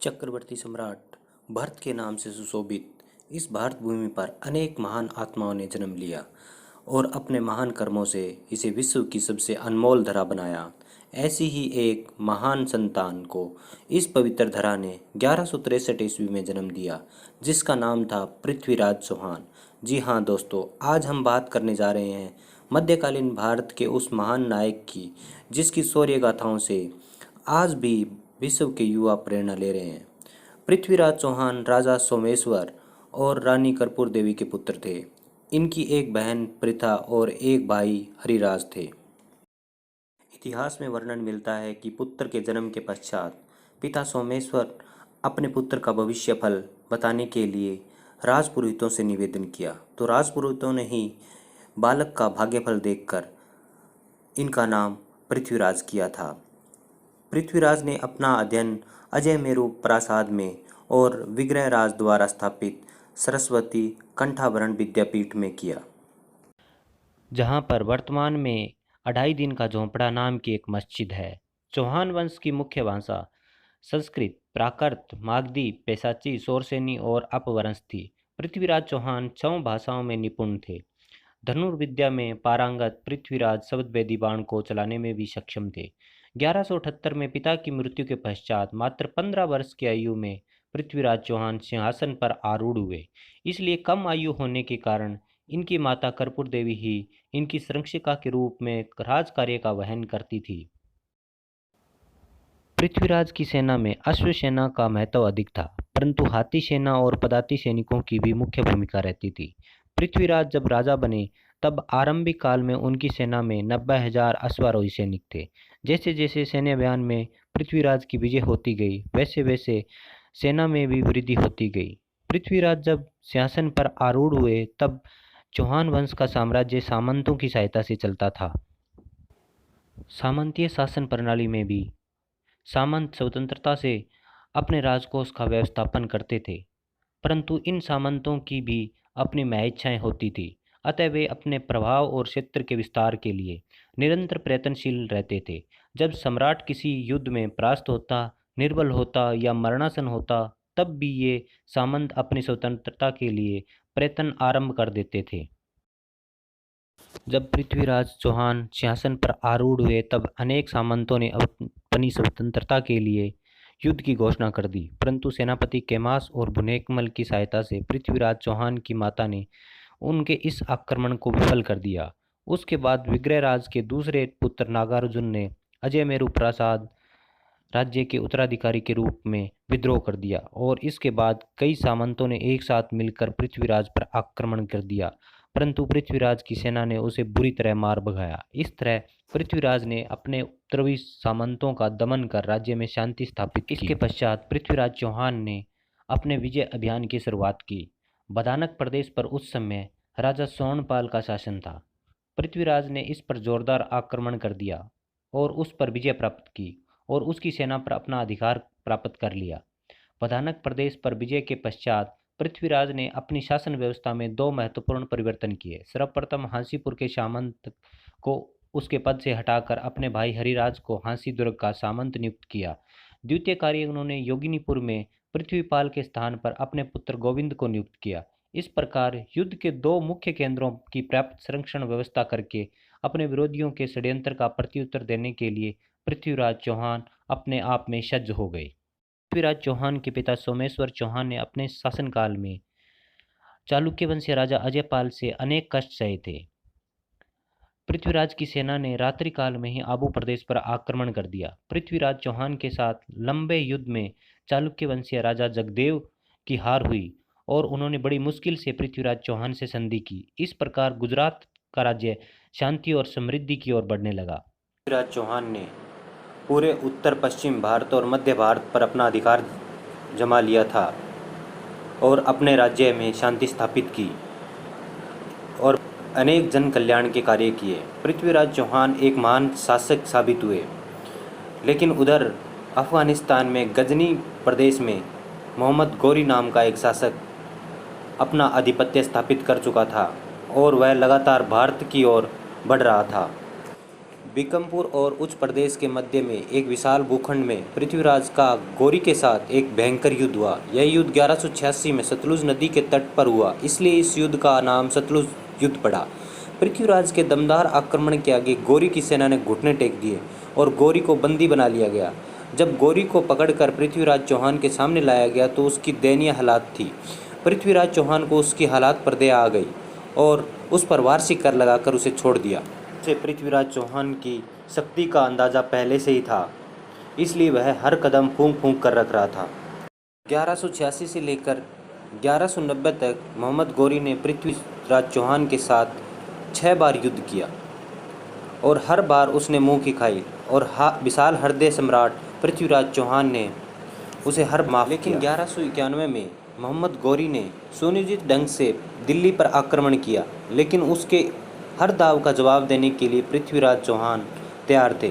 चक्रवर्ती सम्राट भरत के नाम से सुशोभित इस भारत भूमि पर अनेक महान आत्माओं ने जन्म लिया और अपने महान कर्मों से इसे विश्व की सबसे अनमोल धरा बनाया। ऐसी ही एक महान संतान को इस पवित्र धरा ने 1163 ईस्वी में जन्म दिया, जिसका नाम था पृथ्वीराज चौहान। जी हाँ दोस्तों, आज हम बात करने जा रहे हैं मध्यकालीन भारत के उस महान नायक की, जिसकी शौर्य गाथाओं से आज भी विश्व के युवा प्रेरणा ले रहे हैं। पृथ्वीराज चौहान राजा सोमेश्वर और रानी कर्पूर देवी के पुत्र थे। इनकी एक बहन पृथा और एक भाई हरिराज थे। इतिहास में वर्णन मिलता है कि पुत्र के जन्म के पश्चात पिता सोमेश्वर अपने पुत्र का भविष्य फल बताने के लिए राजपुरोहितों से निवेदन किया, तो राजपुरोहितों ने ही बालक का भाग्यफल देखकर इनका नाम पृथ्वीराज किया था। पृथ्वीराज ने अपना अध्ययन अजयमेरु प्रासाद में और विग्रहराज द्वारा स्थापित सरस्वती कंठाभरण विद्यापीठ में किया, जहाँ पर वर्तमान में 2.5 दिन का झोंपड़ा नाम की एक मस्जिद है। चौहान वंश की मुख्य भाषा संस्कृत, प्राकृत, मागधी, पैशाची, शौरसेनी और अपभ्रंश थी। पृथ्वीराज चौहान 6 भाषाओं में निपुण थे। धनुर्विद्या में पारंगत पृथ्वीराज शब्दभेदी बाण को चलाने में भी सक्षम थे। 1178 में पिता की मृत्यु के पश्चात मात्र 15 वर्ष की आयु में पृथ्वीराज चौहान सिंहासन पर आरूढ़ हुए। इसलिए कम आयु होने के कारण इनकी माता कर्पूर देवी ही इनकी संरक्षिका के रूप में राज कार्य का वहन करती थी। पृथ्वीराज की सेना में अश्व सेना का महत्व अधिक था, परंतु हाथी सेना और पदाती सैनिकों की भी मुख्य भूमिका रहती थी। पृथ्वीराज जब राजा बने तब आरंभिक काल में उनकी सेना में 90,000 अश्वारोही सैनिक थे। जैसे जैसे सैन्य अभियान में पृथ्वीराज की विजय होती गई, वैसे वैसे सेना में भी वृद्धि होती गई। पृथ्वीराज जब सिंहासन पर आरूढ़ हुए तब चौहान वंश का साम्राज्य सामंतों की सहायता से चलता था। सामंतीय शासन प्रणाली में भी सामंत स्वतंत्रता से अपने राजकोष का व्यवस्थापन करते थे, परंतु इन सामंतों की भी अपनी महइच्छाएं होती थी। अतः वे अपने प्रभाव और क्षेत्र के विस्तार के लिए निरंतर प्रयत्नशील रहते थे। जब सम्राट किसी युद्ध में परास्त होता, निर्बल होता या मरणासन होता, तब भी ये सामंत अपनी स्वतंत्रता के लिए प्रयत्न आरंभ कर देते थे। जब पृथ्वीराज चौहान सिंहासन पर आरूढ़ हुए तब अनेक सामंतों ने अपनी स्वतंत्रता के लिए युद्ध की घोषणा कर दी, परंतु सेनापति कैमास और भुनेकमल की सहायता से पृथ्वीराज चौहान की माता ने उनके इस आक्रमण को विफल कर दिया। उसके बाद विग्रहराज के दूसरे पुत्र नागार्जुन ने अजयमेरु प्रासाद राज्य के उत्तराधिकारी के रूप में विद्रोह कर दिया और इसके बाद कई सामंतों ने एक साथ मिलकर पृथ्वीराज पर आक्रमण कर दिया, परंतु पृथ्वीराज की सेना ने उसे बुरी तरह मार भगाया। इस तरह पृथ्वीराज ने अपने उत्तरवी सामंतों का दमन कर राज्य में शांति स्थापित की। इसके पश्चात पृथ्वीराज चौहान ने अपने विजय अभियान की शुरुआत की। बदानक प्रदेश पर उस समय राजा स्वर्णपाल का शासन था। पृथ्वीराज ने इस पर जोरदार आक्रमण कर दिया और उस पर विजय प्राप्त की और उसकी सेना पर अपना अधिकार प्राप्त कर लिया। बदानक प्रदेश पर विजय के पश्चात पृथ्वीराज ने अपनी शासन व्यवस्था में 2 महत्वपूर्ण परिवर्तन किए। सर्वप्रथम हांसीपुर के सामंत को उसके पद से हटाकर अपने भाई हरिराज को हांसी दुर्ग का सामंत नियुक्त किया। द्वितीय कार्य उन्होंने योगिनीपुर में पृथ्वीपाल के स्थान पर अपने पुत्र गोविंद को नियुक्त किया। इस प्रकार युद्ध के 2 मुख्य केंद्रों की पर्याप्त संरक्षण व्यवस्था करके अपने विरोधियों के षड्यंत्र का प्रत्युत्तर देने के लिए पृथ्वीराज चौहान अपने आप में सज्ज हो गए। पृथ्वीराज चौहान के पिता सोमेश्वर चौहान ने अपने शासनकाल में चालुक्य वंशीय राजा अजयपाल से अनेक कष्ट सहे थे। पृथ्वीराज की सेना ने रात्रि काल में ही आबू प्रदेश पर आक्रमण कर दिया। पृथ्वीराज चौहान के साथ लंबे युद्ध में चालुक्य वंशीय राजा जगदेव की हार हुई और उन्होंने बड़ी मुश्किल से पृथ्वीराज चौहान से संधि की। इस प्रकार गुजरात का राज्य शांति और समृद्धि की ओर बढ़ने लगा। पृथ्वीराज चौहान ने पूरे उत्तर पश्चिम भारत और मध्य भारत पर अपना अधिकार जमा लिया था और अपने राज्य में शांति स्थापित की और अनेक जन कल्याण के कार्य किए। पृथ्वीराज चौहान एक महान शासक साबित हुए, लेकिन उधर अफगानिस्तान में गजनी प्रदेश में मोहम्मद गौरी नाम का एक शासक अपना आधिपत्य स्थापित कर चुका था और वह लगातार भारत की ओर बढ़ रहा था। बीकमपुर और उच्च प्रदेश के मध्य में एक विशाल भूखंड में पृथ्वीराज का गौरी के साथ एक भयंकर युद्ध हुआ। यह युद्ध 1186 में सतलुज नदी के तट पर हुआ, इसलिए इस युद्ध का नाम सतलुज युद्ध पड़ा। पृथ्वीराज के दमदार आक्रमण के आगे गौरी की सेना ने घुटने टेक दिए और गौरी को बंदी बना लिया गया। जब गौरी को पकड़कर पृथ्वीराज चौहान के सामने लाया गया तो उसकी दयनीय हालात थी। पृथ्वीराज चौहान को उसकी हालात पर दया आ गई और उस पर वार्षिक कर लगाकर उसे छोड़ दिया। उसे पृथ्वीराज चौहान की शक्ति का अंदाज़ा पहले से ही था, इसलिए वह हर कदम फूंक फूंक कर रख रहा था। 1186 से लेकर 1190 तक मोहम्मद गौरी ने पृथ्वीराज चौहान के साथ 6 बार युद्ध किया और हर बार उसने मुंह की खाई और विशाल हृदय सम्राट पृथ्वीराज चौहान ने उसे हर माफ किया। लेकिन 1191 में मोहम्मद गौरी ने सुनियोजित ढंग से दिल्ली पर आक्रमण किया, लेकिन उसके हर दाव का जवाब देने के लिए पृथ्वीराज चौहान तैयार थे।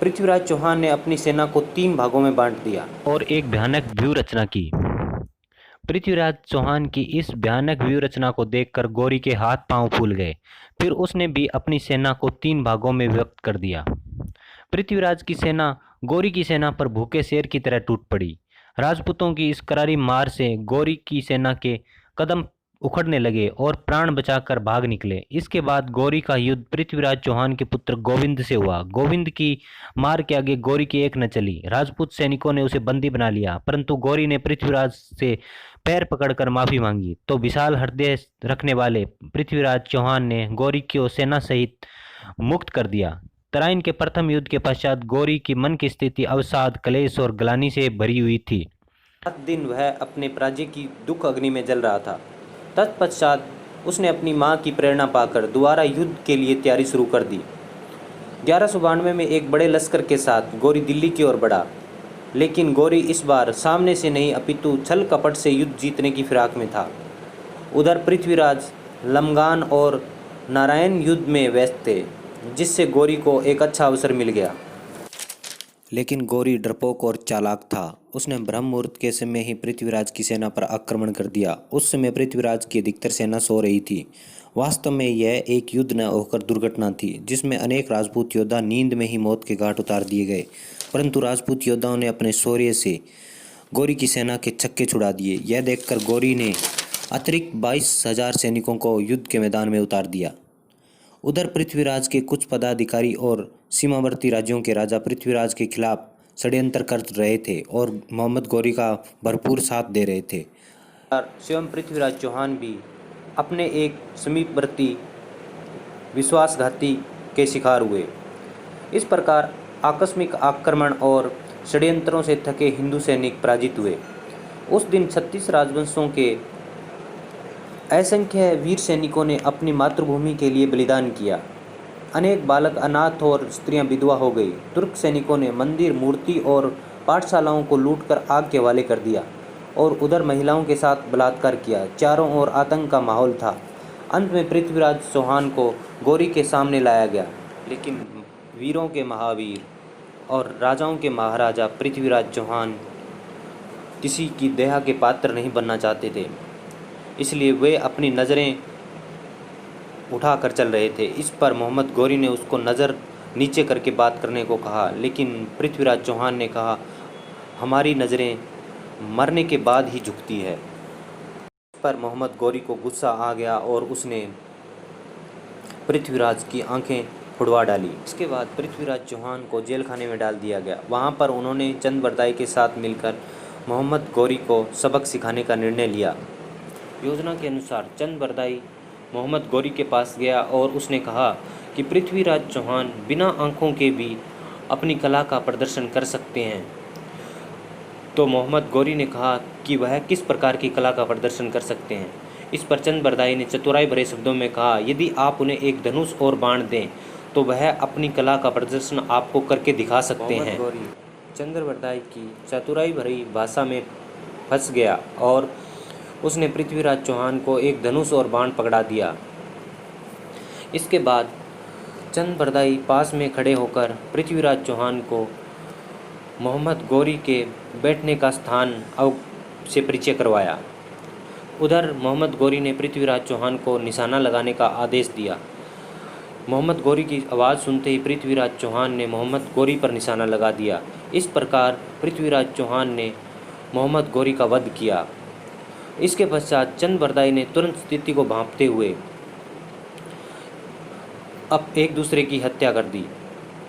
पृथ्वीराज चौहान ने अपनी सेना को 3 भागों में बांट दिया और एक भयानक व्यूह रचना की। पृथ्वीराज चौहान की इस भयानक व्यूह रचना को देखकर गौरी के हाथ पांव फूल गए। फिर उसने भी अपनी सेना को 3 भागों में विभक्त कर दिया। पृथ्वीराज की सेना गौरी की सेना पर भूखे शेर की तरह टूट पड़ी। राजपूतों की इस करारी मार से गौरी की सेना के कदम उखड़ने लगे और प्राण बचाकर भाग निकले। इसके बाद गौरी का युद्ध पृथ्वीराज चौहान के पुत्र गोविंद से हुआ। गोविंद की मार के आगे गौरी की एक न चली। राजपूत सैनिकों ने उसे बंदी बना लिया, परंतु गौरी ने पृथ्वीराज से पैर पकड़कर माफी मांगी तो विशाल हृदय रखने वाले पृथ्वीराज चौहान ने गौरी को सेना सहित मुक्त कर दिया। तराइन के प्रथम युद्ध के पश्चात गौरी की मन की स्थिति अवसाद, क्लेश और ग्लानि से भरी हुई थी। 7 दिन वह अपने पराजय की दुख अग्नि में जल रहा था। तत्पश्चात उसने अपनी मां की प्रेरणा पाकर दोबारा युद्ध के लिए तैयारी शुरू कर दी। 1192 में एक बड़े लश्कर के साथ गौरी दिल्ली की ओर बढ़ा, लेकिन गौरी इस बार सामने से नहीं अपितु छल कपट से युद्ध जीतने की फिराक में था। उधर पृथ्वीराज लमगान और नारायण युद्ध में व्यस्त थे, जिससे गौरी को एक अच्छा अवसर मिल गया। लेकिन गौरी डरपोक और चालाक था। उसने ब्रह्म मुहूर्त के समय ही पृथ्वीराज की सेना पर आक्रमण कर दिया। उस समय पृथ्वीराज की अधिकतर सेना सो रही थी। वास्तव में यह एक युद्ध न होकर दुर्घटना थी, जिसमें अनेक राजपूत योद्धा नींद में ही मौत के घाट उतार दिए गए। परंतु राजपूत योद्धाओं ने अपने शौर्य से गौरी की सेना के छक्के छुड़ा दिए। यह देखकर गौरी ने अतिरिक्त 22,000 सैनिकों को युद्ध के मैदान में उतार दिया। उधर पृथ्वीराज के कुछ पदाधिकारी और सीमावर्ती राज्यों के राजा पृथ्वीराज के खिलाफ षड्यंत्र कर रहे थे और मोहम्मद गौरी का भरपूर साथ दे रहे थे। स्वयं पृथ्वीराज चौहान भी अपने एक समीपवर्ती विश्वासघाती के शिकार हुए। इस प्रकार आकस्मिक आक्रमण और षड्यंत्रों से थके हिंदू सैनिक पराजित हुए। उस दिन 36 राजवंशों के असंख्य वीर सैनिकों ने अपनी मातृभूमि के लिए बलिदान किया। अनेक बालक अनाथ और स्त्रियां विधवा हो गई। तुर्क सैनिकों ने मंदिर, मूर्ति और पाठशालाओं को लूटकर आग के हवाले कर दिया और उधर महिलाओं के साथ बलात्कार किया। चारों ओर आतंक का माहौल था। अंत में पृथ्वीराज चौहान को गौरी के सामने लाया गया, लेकिन वीरों के महावीर और राजाओं के महाराजा पृथ्वीराज चौहान किसी की दया के पात्र नहीं बनना चाहते थे, इसलिए वे अपनी नज़रें उठा कर चल रहे थे। इस पर मोहम्मद गौरी ने उसको नज़र नीचे करके बात करने को कहा, लेकिन पृथ्वीराज चौहान ने कहा, हमारी नज़रें मरने के बाद ही झुकती है। इस पर मोहम्मद गौरी को गुस्सा आ गया और उसने पृथ्वीराज की आंखें फुड़वा डाली। इसके बाद पृथ्वीराज चौहान को जेल खाने में डाल दिया गया। वहाँ पर उन्होंने चंद बरदाई के साथ मिलकर मोहम्मद गौरी को सबक सिखाने का निर्णय लिया। योजना के अनुसार चंद बरदाई मोहम्मद गौरी के पास गया और उसने कहा कि पृथ्वीराज चौहान बिना आंखों के भी अपनी कला का प्रदर्शन कर सकते हैं। तो मोहम्मद गौरी ने कहा कि वह किस प्रकार की कला का प्रदर्शन कर सकते हैं। इस पर चंद बरदाई ने चतुराई भरे शब्दों में कहा, यदि आप उन्हें एक धनुष और बाण दें तो वह अपनी कला का प्रदर्शन आपको करके दिखा सकते हैं। गौरी चंद्र बरदाई की चतुराई भरी भाषा में फंस गया और उसने पृथ्वीराज चौहान को एक धनुष और बाण पकड़ा दिया। इसके बाद चंद बरदाई पास में खड़े होकर पृथ्वीराज चौहान को मोहम्मद गौरी के बैठने का स्थान से परिचय करवाया। उधर मोहम्मद गौरी ने पृथ्वीराज चौहान को निशाना लगाने का आदेश दिया। मोहम्मद गौरी की आवाज़ सुनते ही पृथ्वीराज चौहान ने मोहम्मद गौरी पर निशाना लगा दिया। इस प्रकार पृथ्वीराज चौहान ने मोहम्मद गौरी का वध किया। इसके पश्चात चंद बरदाई ने तुरंत स्थिति को भांपते हुए अब एक दूसरे की हत्या कर दी,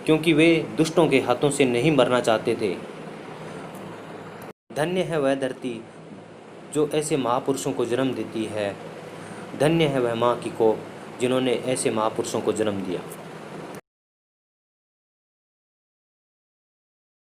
क्योंकि वे दुष्टों के हाथों से नहीं मरना चाहते थे। धन्य है वह धरती जो ऐसे महापुरुषों को जन्म देती है। धन्य है वह माँ की कोख जिन्होंने ऐसे महापुरुषों को जन्म दिया।